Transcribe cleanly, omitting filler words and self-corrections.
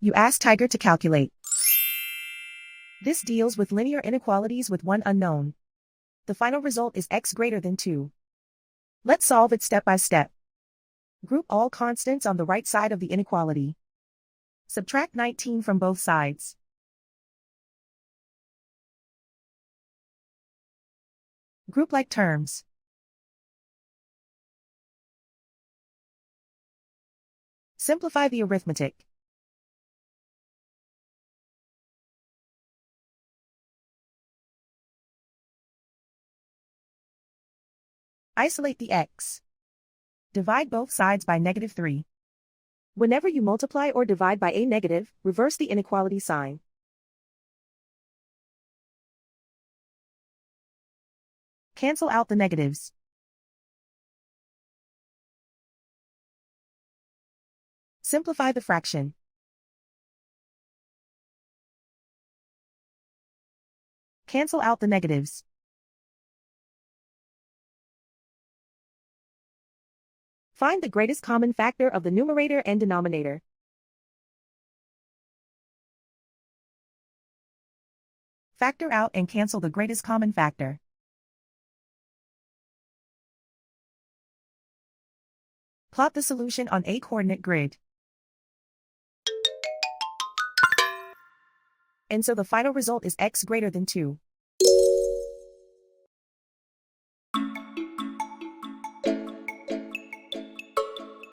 You ask Tiger to calculate. This deals with linear inequalities with one unknown. The final result is x greater than 2. Let's solve it step by step. Group all constants on the right side of the inequality. Subtract 19 from both sides. Group like terms. Simplify the arithmetic. Isolate the x. Divide both sides by -3. Whenever you multiply or divide by a negative, reverse the inequality sign. Cancel out the negatives. Simplify the fraction. Cancel out the negatives. Find the greatest common factor of the numerator and denominator. Factor out and cancel the greatest common factor. Plot the solution on a coordinate grid. And so the final result is x greater than 2.